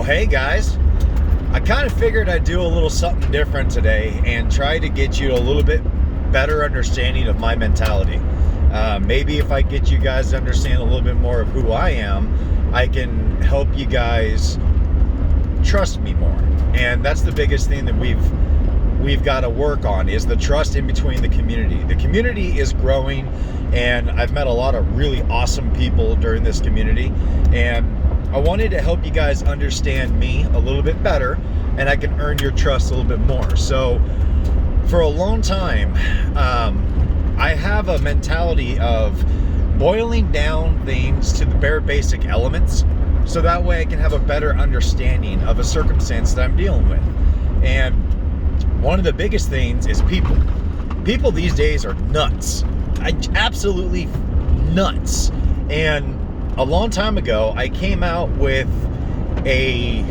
Hey guys, I kind of figured I'd do a little something different today and try to get you a little bit better understanding of my mentality. Maybe if I get you guys to understand a little bit more of who I am, I can help you guys trust me more. And that's the biggest thing that we've got to work on, is the trust in between the community. The community is growing, and I've met a lot of really awesome people during this community, and I wanted to help you guys understand me a little bit better, and I can earn your trust a little bit more. So for a long time, I have a mentality of boiling down things to the bare basic elements, so that way I can have a better understanding of a circumstance that I'm dealing with. And one of the biggest things is people. People these days are nuts. Absolutely nuts. And a long time ago, I came out with a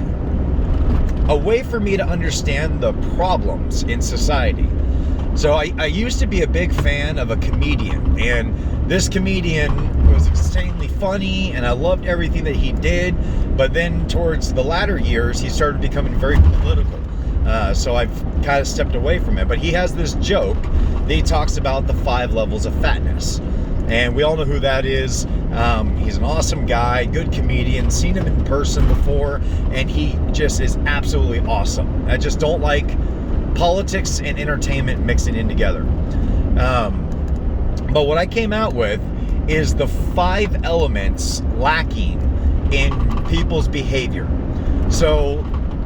way for me to understand the problems in society. So I used to be a big fan of a comedian, and this comedian was insanely funny, and I loved everything that he did. But then towards the latter years, he started becoming very political. So I've kind of stepped away from it. But he has this joke that he talks about the 5 levels of fatness. And we all know who that is. He's an awesome guy, good comedian, seen him in person before, and he just is absolutely awesome. I just don't like politics and entertainment mixing in together. But what I came out with is the 5 elements lacking in people's behavior. So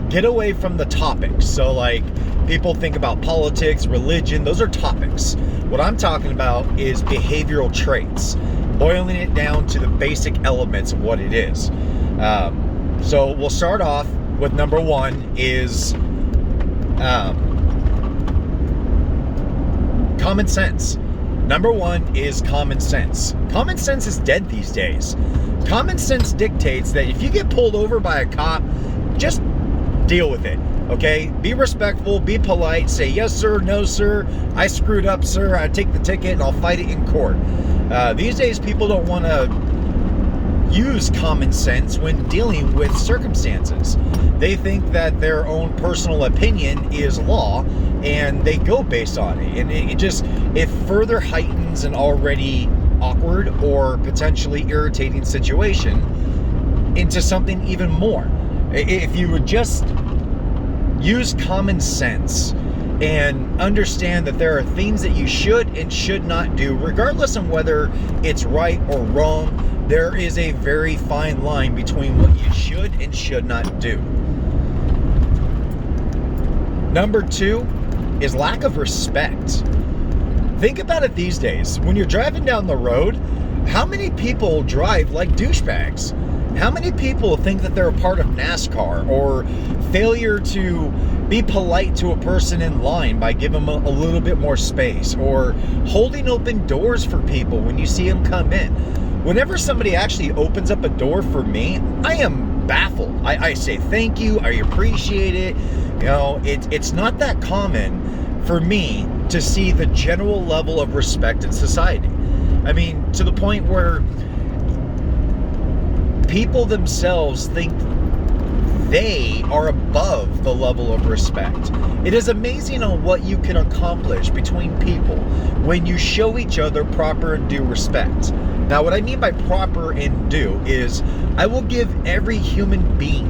get away from the topics. So like, people think about politics, religion, those are topics. What I'm talking about is behavioral traits, boiling it down to the basic elements of what it is. So we'll start off with number 1 is common sense. Number 1 is common sense. Common sense is dead these days. Common sense dictates that if you get pulled over by a cop, just deal with it. Okay, be respectful, be polite, say yes sir, no sir, I screwed up sir, I take the ticket and I'll fight it in court. These days people don't want to use common sense when dealing with circumstances. They think that their own personal opinion is law, and they go based on it, and it further heightens an already awkward or potentially irritating situation into something even more. If you would just use common sense and understand that there are things that you should and should not do, regardless of whether it's right or wrong. There is a very fine line between what you should and should not do. Number 2 is lack of respect. Think about it these days. When you're driving down the road, how many people drive like douchebags? How many people think that they're a part of NASCAR, or failure to be polite to a person in line by giving them a little bit more space, or holding open doors for people when you see them come in? Whenever somebody actually opens up a door for me, I am baffled. I say thank you, I appreciate it. You know, it's not that common for me to see the general level of respect in society. I mean, to the point where people themselves think they are above the level of respect. It is amazing on what you can accomplish between people when you show each other proper and due respect. Now, what I mean by proper and due is I will give every human being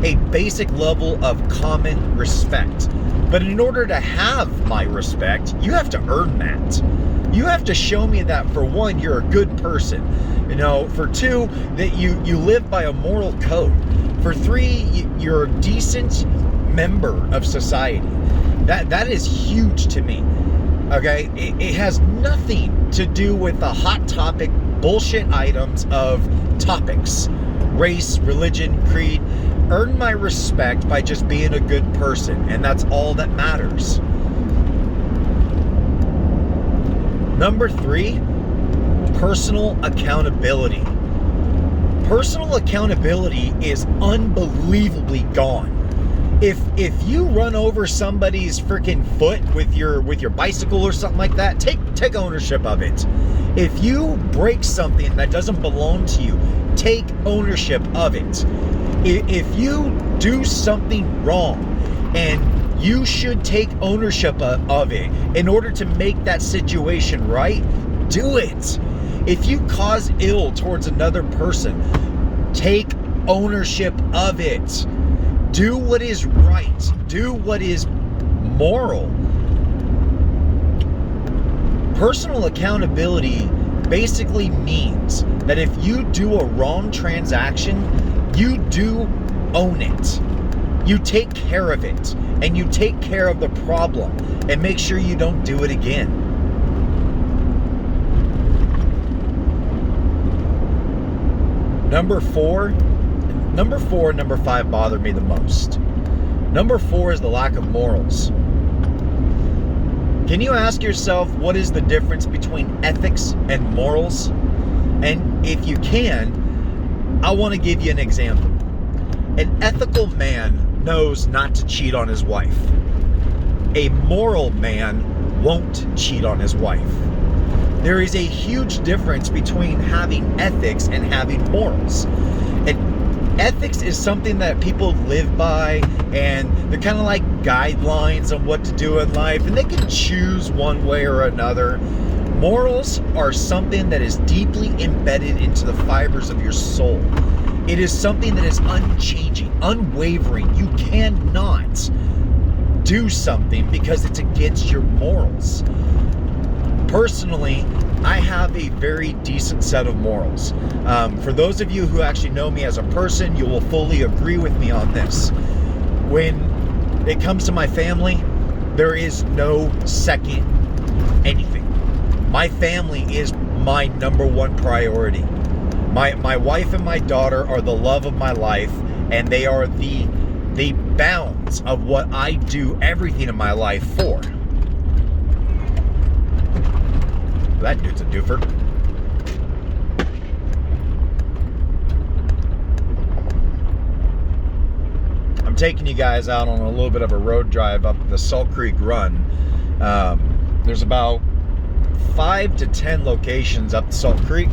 a basic level of common respect. But in order to have my respect, you have to earn that. You have to show me that, for 1, you're a good person. You know, for 2, that you live by a moral code. For 3, you're a decent member of society. That is huge to me. Okay? It has nothing to do with the hot topic bullshit items of topics. Race, religion, creed. Earn my respect by just being a good person, and that's all that matters. Number 3, personal accountability. Personal accountability is unbelievably gone. If you run over somebody's freaking foot with your bicycle or something like that, take ownership of it. If you break something that doesn't belong to you, take ownership of it. If you do something wrong and you should take ownership of it in order to make that situation right, do it. If you cause ill towards another person, take ownership of it. Do what is right. Do what is moral. Personal accountability basically means that if you do a wrong transaction, you do own it. You take care of it, and you take care of the problem and make sure you don't do it again. Number four and number five bother me the most. Number four is the lack of morals. Can you ask yourself, what is the difference between ethics and morals? And if you can, I want to give you an example. An ethical man knows not to cheat on his wife. A moral man won't cheat on his wife. There is a huge difference between having ethics and having morals. And ethics is something that people live by, and they're kind of like guidelines on what to do in life, and they can choose one way or another. Morals are something that is deeply embedded into the fibers of your soul. It is something that is unchanging, unwavering. You cannot do something because it's against your morals. Personally, I have a very decent set of morals. For those of you who actually know me as a person, you will fully agree with me on this. When it comes to my family, there is no second anything. My family is my number one priority. My wife and my daughter are the love of my life, and they are the bounds of what I do everything in my life for. That dude's a doofer. I'm taking you guys out on a little bit of a road drive up the Salt Creek Run. There's about 5 to 10 locations up Salt Creek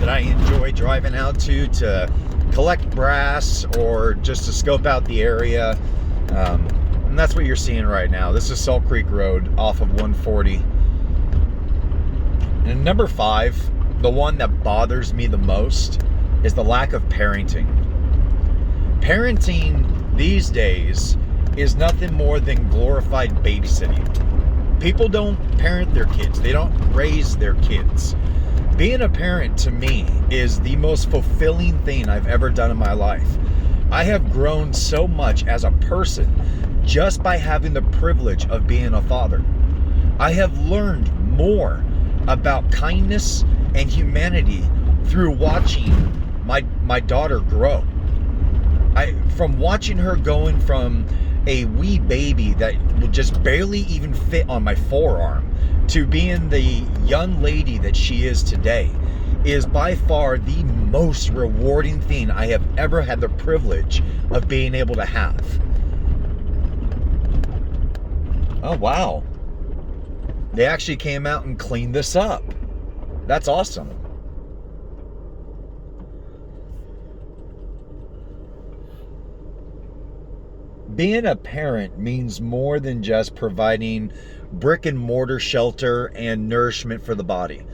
that I enjoy driving out to collect brass or just to scope out the area. And that's what you're seeing right now. This is Salt Creek Road off of 140. And number 5, the one that bothers me the most, is the lack of parenting. Parenting these days is nothing more than glorified babysitting. People don't parent their kids. They don't raise their kids. Being a parent to me is the most fulfilling thing I've ever done in my life. I have grown so much as a person just by having the privilege of being a father. I have learned more about kindness and humanity through watching my daughter grow. From watching her going from a wee baby that will just barely even fit on my forearm to being the young lady that she is today is by far the most rewarding thing I have ever had the privilege of being able to have. Oh, wow. They actually came out and cleaned this up. That's awesome. Being a parent means more than just providing brick and mortar shelter and nourishment for the body.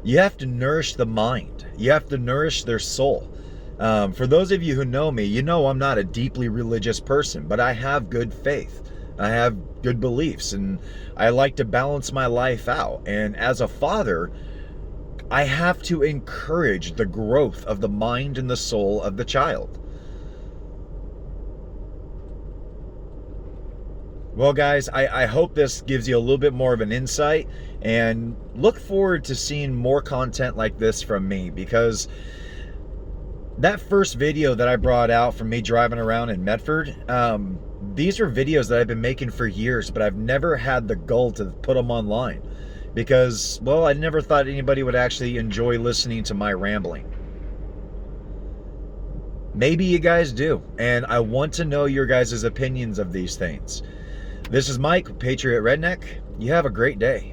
You have to nourish the mind. You have to nourish their soul. For those of you who know me, you know I'm not a deeply religious person, but I have good faith. I have good beliefs, and I like to balance my life out. And as a father, I have to encourage the growth of the mind and the soul of the child. Well, guys, I hope this gives you a little bit more of an insight, and look forward to seeing more content like this from me, because that first video that I brought out from me driving around in Medford, these are videos that I've been making for years, but I've never had the gall to put them online because, well, I never thought anybody would actually enjoy listening to my rambling. Maybe you guys do, and I want to know your guys' opinions of these things. This is Mike, Patriot Redneck. You have a great day.